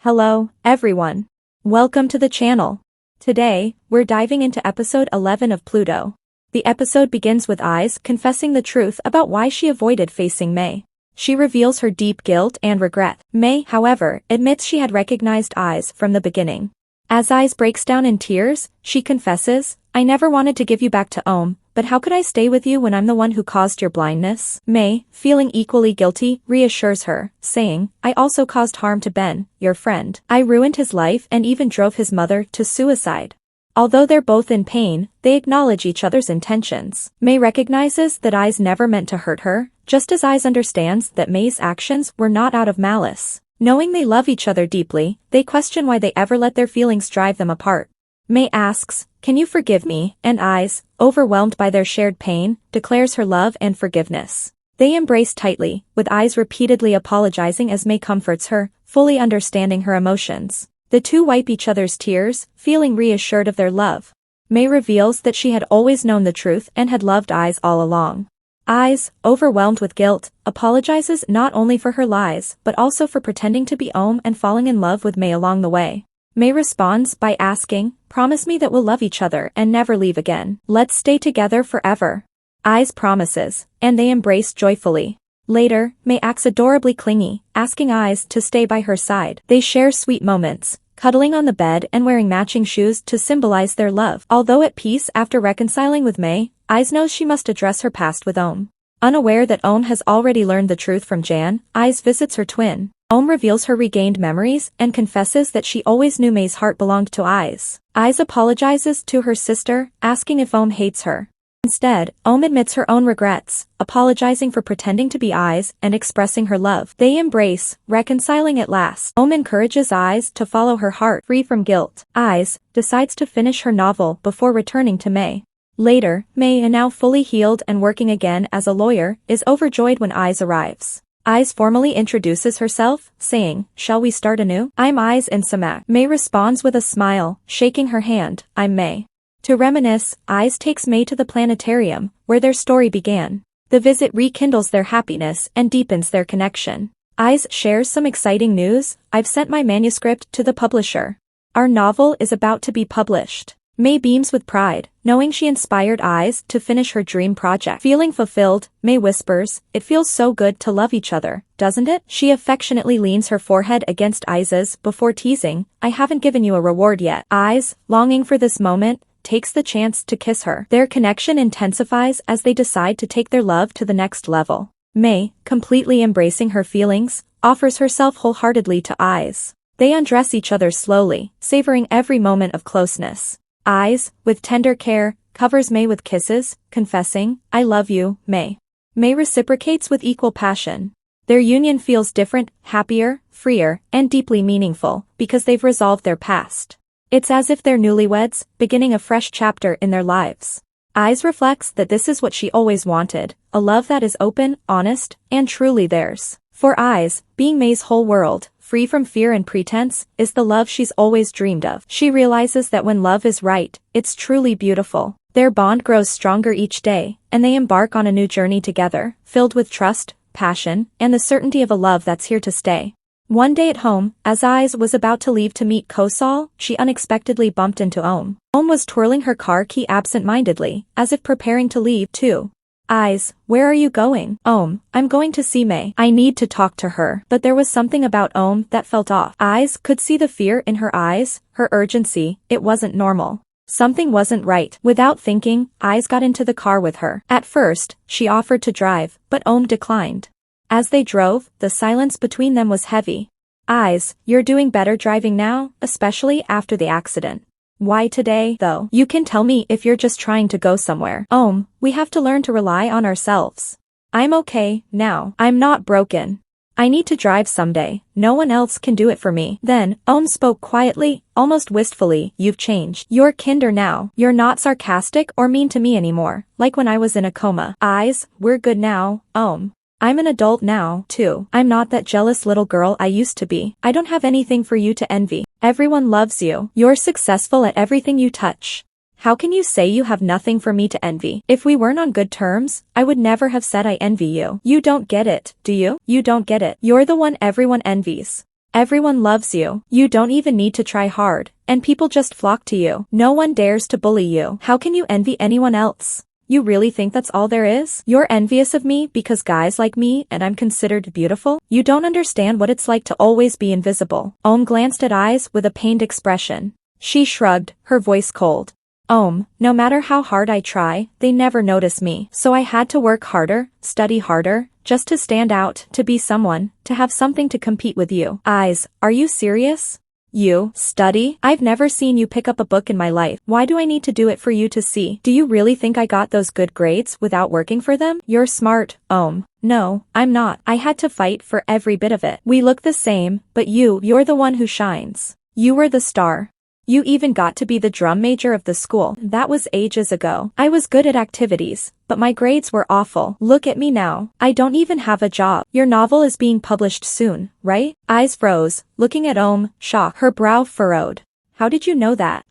Hello, everyone. Welcome to the channel. Today, we're diving into episode 11 of Pluto. The episode begins with Eyes confessing the truth about why she avoided facing May. She reveals her deep guilt and regret. May, however, admits she had recognized Eyes from the beginning. As Eyes breaks down in tears, she confesses, "I never wanted to give you back to Om, but how could I stay with you when I'm the one who caused your blindness?" May, feeling equally guilty, reassures her, saying, "I also caused harm to Ben, your friend. I ruined his life and even drove his mother to suicide." Although they're both in pain, they acknowledge each other's intentions. May recognizes that Eyes never meant to hurt her, just as Eyes understands that May's actions were not out of malice. Knowing they love each other deeply, they question why they ever let their feelings drive them apart. May asks, "Can you forgive me?" and Eyes, overwhelmed by their shared pain, declares her love and forgiveness. They embrace tightly, with Eyes repeatedly apologizing as May comforts her, fully understanding her emotions. The two wipe each other's tears, feeling reassured of their love. May reveals that she had always known the truth and had loved Eyes all along. Eyes, overwhelmed with guilt, apologizes not only for her lies but also for pretending to be Om and falling in love with May along the way. May responds by asking, "Promise me that we'll love each other and never leave again. Let's stay together forever." Eyes promises, and they embrace joyfully. Later, May acts adorably clingy, asking Eyes to stay by her side. They share sweet moments, cuddling on the bed and wearing matching shoes to symbolize their love. Although at peace after reconciling with May, Eyes knows she must address her past with Om. Unaware that Om has already learned the truth from Jan, Eyes visits her twin. Om reveals her regained memories and confesses that she always knew May's heart belonged to Eyes. Eyes apologizes to her sister, asking if Om hates her. Instead, Om admits her own regrets, apologizing for pretending to be Eyes and expressing her love. They embrace, reconciling at last. Om encourages Eyes to follow her heart, free from guilt. Eyes decides to finish her novel before returning to May. Later, May, now fully healed and working again as a lawyer, is overjoyed when Eyes arrives. Eyes formally introduces herself, saying, "Shall we start anew? I'm Eyes in Samak." May responds with a smile, shaking her hand, "I'm May." To reminisce, Eyes takes May to the planetarium, where their story began. The visit rekindles their happiness and deepens their connection. Eyes shares some exciting news: "I've sent my manuscript to the publisher. Our novel is about to be published." May beams with pride, knowing she inspired Eyes to finish her dream project. Feeling fulfilled, May whispers, "It feels so good to love each other, doesn't it?" She affectionately leans her forehead against Eyes's before teasing, "I haven't given you a reward yet." Eyes, longing for this moment, takes the chance to kiss her. Their connection intensifies as they decide to take their love to the next level. May, completely embracing her feelings, offers herself wholeheartedly to Eyes. They undress each other slowly, savoring every moment of closeness. Eyes, with tender care, covers May with kisses, confessing, "I love you, May." May reciprocates with equal passion. Their union feels different, happier, freer, and deeply meaningful, because they've resolved their past. It's as if they're newlyweds, beginning a fresh chapter in their lives. Eyes reflects that this is what she always wanted, a love that is open, honest, and truly theirs. For Eyes, being May's whole world, free from fear and pretense, is the love she's always dreamed of. She realizes that when love is right, it's truly beautiful. Their bond grows stronger each day, and they embark on a new journey together, filled with trust, passion, and the certainty of a love that's here to stay. One day at home, as Eyes was about to leave to meet Kosal, she unexpectedly bumped into Om. Om was twirling her car key absent-mindedly, as if preparing to leave, too. Eyes, "Where are you going?" "Om, I'm going to see May. I need to talk to her." But there was something about Om that felt off. Eyes could see the fear in her eyes, her urgency. It wasn't normal. Something wasn't right. Without thinking, Eyes got into the car with her. At first, she offered to drive, but Om declined. As they drove, the silence between them was heavy. "Eyes, you're doing better driving now, especially after the accident." "Why today, though? You can tell me if you're just trying to go somewhere." "Om, we have to learn to rely on ourselves. I'm okay, now. I'm not broken. I need to drive someday. No one else can do it for me." Then, Om spoke quietly, almost wistfully, "You've changed. You're kinder now. You're not sarcastic or mean to me anymore, like when I was in a coma." "Eyes, we're good now, Om. I'm an adult now, too. I'm not that jealous little girl I used to be. I don't have anything for you to envy. Everyone loves you. You're successful at everything you touch. How can you say you have nothing for me to envy? If we weren't on good terms, I would never have said I envy you. You don't get it, do you? You don't get it. You're the one everyone envies. Everyone loves you. You don't even need to try hard, and people just flock to you. No one dares to bully you. How can you envy anyone else? You really think that's all there is? You're envious of me because guys like me and I'm considered beautiful? You don't understand what it's like to always be invisible. Ohm glanced at Eyes with a pained expression. She shrugged, her voice cold. No matter how hard I try, they never notice me. So I had to work harder, study harder, just to stand out, to be someone, to have something to compete with you. Eyes, are you serious? You study? I've never seen you pick up a book in my life. Why do I need to do it for you to see? Do you really think I got those good grades without working for them? You're smart, No, I'm not. I had to fight for every bit of it. We look the same, but you're the one who shines. You were the star. You even got to be the drum major of the school. That was ages ago. I was good at activities, but my grades were awful. Look at me now. I don't even have a job. Your novel is being published soon, right? Eyes froze, looking at shock. Her brow furrowed. How did you know that?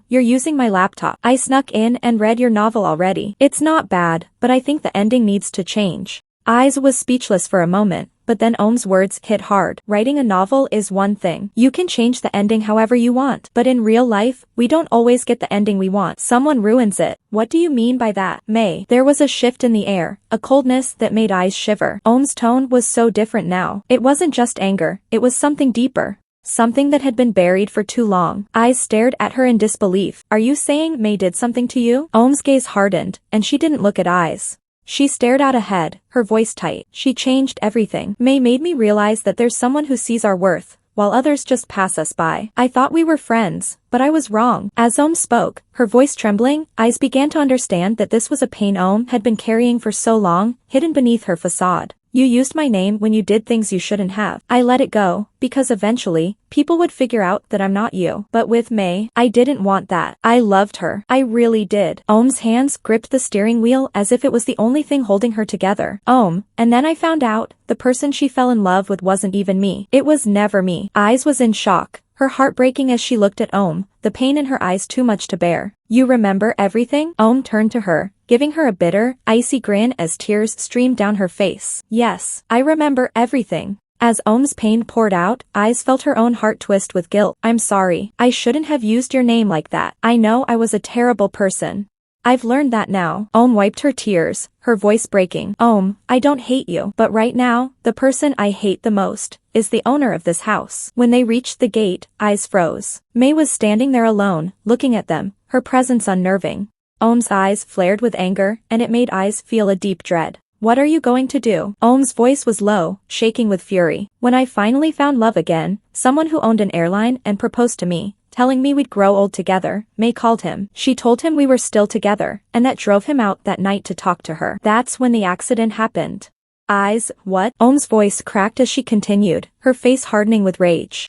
You're using my laptop. I snuck in and read your novel already. It's not bad, but I think the ending needs to change. Eyes was speechless for a moment, but then Ohm's words hit hard. Writing a novel is one thing. You can change the ending however you want. But in real life, we don't always get the ending we want. Someone ruins it. What do you mean by that? May. There was a shift in the air, a coldness that made Eyes shiver. Ohm's tone was so different now. It wasn't just anger, it was something deeper. Something that had been buried for too long. Eyes stared at her in disbelief. Are you saying May did something to you? Ohm's gaze hardened, and she didn't look at Eyes. She stared out ahead, her voice tight. She changed everything. May made me realize that there's someone who sees our worth, while others just pass us by. I thought we were friends, but I was wrong. As Ohm spoke, her voice trembling, Eyes began to understand that this was a pain Ohm had been carrying for so long, hidden beneath her facade. You used my name when you did things you shouldn't have. I let it go, because eventually, people would figure out that I'm not you. But with May, I didn't want that. I loved her. I really did. Ohm's hands gripped the steering wheel as if it was the only thing holding her together. And then I found out, the person she fell in love with wasn't even me. It was never me. Eyes was in shock, her heart breaking as she looked at Ohm, the pain in her eyes too much to bear. You remember everything? Ohm turned to her, giving her a bitter, icy grin as tears streamed down her face. Yes, I remember everything. As Ohm's pain poured out, Eyes felt her own heart twist with guilt. I'm sorry. I shouldn't have used your name like that. I know I was a terrible person. I've learned that now. Ohm wiped her tears, her voice breaking. I don't hate you. But right now, the person I hate the most is the owner of this house. When they reached the gate, Eyes froze. May was standing there alone, looking at them, her presence unnerving. Ohm's eyes flared with anger, and it made Eyes feel a deep dread. What are you going to do? Ohm's voice was low, shaking with fury. When I finally found love again, someone who owned an airline and proposed to me, telling me we'd grow old together, May called him. She told him we were still together, and that drove him out that night to talk to her. That's when the accident happened. Eyes, what? Ohm's voice cracked as she continued, her face hardening with rage.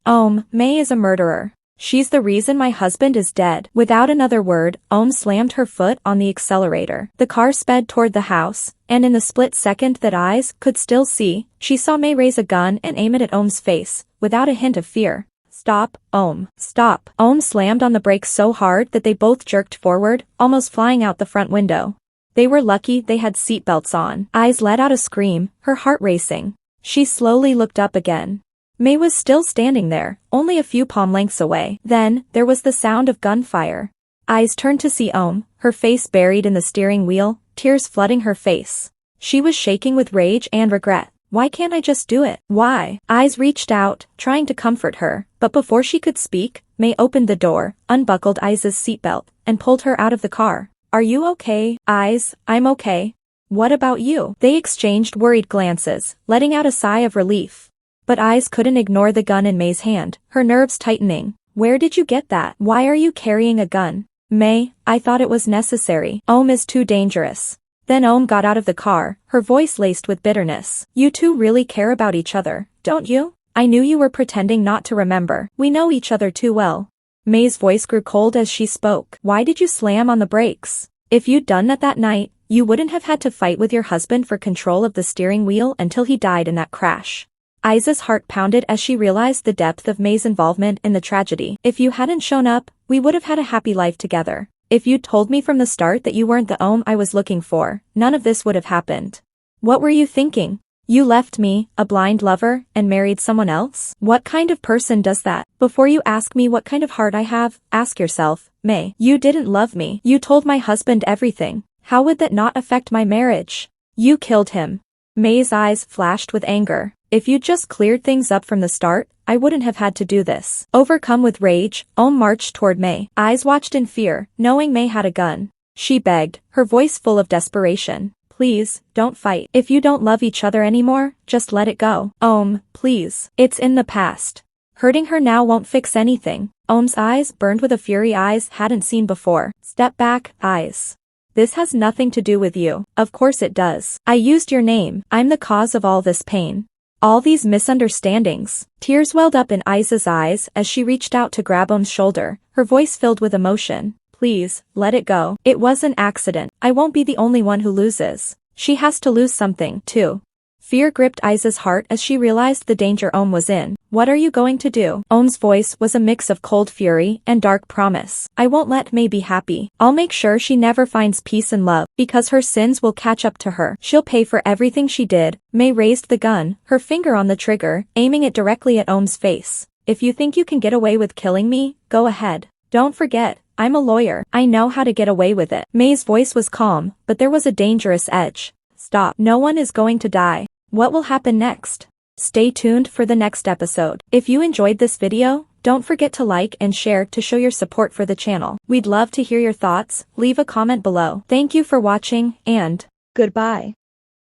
May is a murderer. She's the reason my husband is dead. Without another word, Ohm slammed her foot on the accelerator. The car sped toward the house, and in the split second that Eyes could still see, she saw May raise a gun and aim it at Ohm's face, without a hint of fear. Stop, Ohm. Stop. Ohm slammed on the brakes so hard that they both jerked forward, almost flying out the front window. They were lucky they had seatbelts on. Eyes let out a scream, her heart racing. She slowly looked up again. May was still standing there, only a few palm lengths away. Then, there was the sound of gunfire. Eyes turned to see Ohm, her face buried in the steering wheel, tears flooding her face. She was shaking with rage and regret. Why can't I just do it? Why? Eyes reached out, trying to comfort her, but before she could speak, May opened the door, unbuckled Eyes' seatbelt, and pulled her out of the car. Are you okay? Eyes, I'm okay. What about you? They exchanged worried glances, letting out a sigh of relief. But Eyes couldn't ignore the gun in May's hand, her nerves tightening. Where did you get that? Why are you carrying a gun? May, I thought it was necessary. Ohm is too dangerous. Then Ohm got out of the car, her voice laced with bitterness. You two really care about each other, don't you? I knew you were pretending not to remember. We know each other too well. May's voice grew cold as she spoke. Why did you slam on the brakes? If you'd done that night, you wouldn't have had to fight with your husband for control of the steering wheel until he died in that crash. Eyes' heart pounded as she realized the depth of May's involvement in the tragedy. If you hadn't shown up, we would have had a happy life together. If you'd told me from the start that you weren't the Ohm I was looking for, none of this would have happened. What were you thinking? You left me, a blind lover, and married someone else? What kind of person does that? Before you ask me what kind of heart I have, ask yourself, May. You didn't love me. You told my husband everything. How would that not affect my marriage? You killed him. May's eyes flashed with anger. If you'd just cleared things up from the start, I wouldn't have had to do this. Overcome with rage, marched toward May. Eyes watched in fear, knowing May had a gun. She begged, her voice full of desperation. Please, don't fight. If you don't love each other anymore, just let it go. Please. It's in the past. Hurting her now won't fix anything. Ohm's eyes burned with a fury eyes hadn't seen before. Step back, eyes. This has nothing to do with you. Of course it does. I used your name. I'm the cause of all this pain. All these misunderstandings. Tears welled up in Isa's eyes as she reached out to grab Ohm's shoulder, her voice filled with emotion. Please, let it go. It was an accident. I won't be the only one who loses. She has to lose something, too. Fear gripped Isa's heart as she realized the danger Ohm was in. What are you going to do? Ohm's voice was a mix of cold fury and dark promise. I won't let May be happy. I'll make sure she never finds peace and love, because her sins will catch up to her. She'll pay for everything she did. May raised the gun, her finger on the trigger, aiming it directly at Ohm's face. If you think you can get away with killing me, go ahead. Don't forget, I'm a lawyer. I know how to get away with it. May's voice was calm, but there was a dangerous edge. Stop. No one is going to die. What will happen next? Stay tuned for the next episode. If you enjoyed this video, don't forget to like and share to show your support for the channel. We'd love to hear your thoughts. Leave a comment below. Thank you for watching, and goodbye.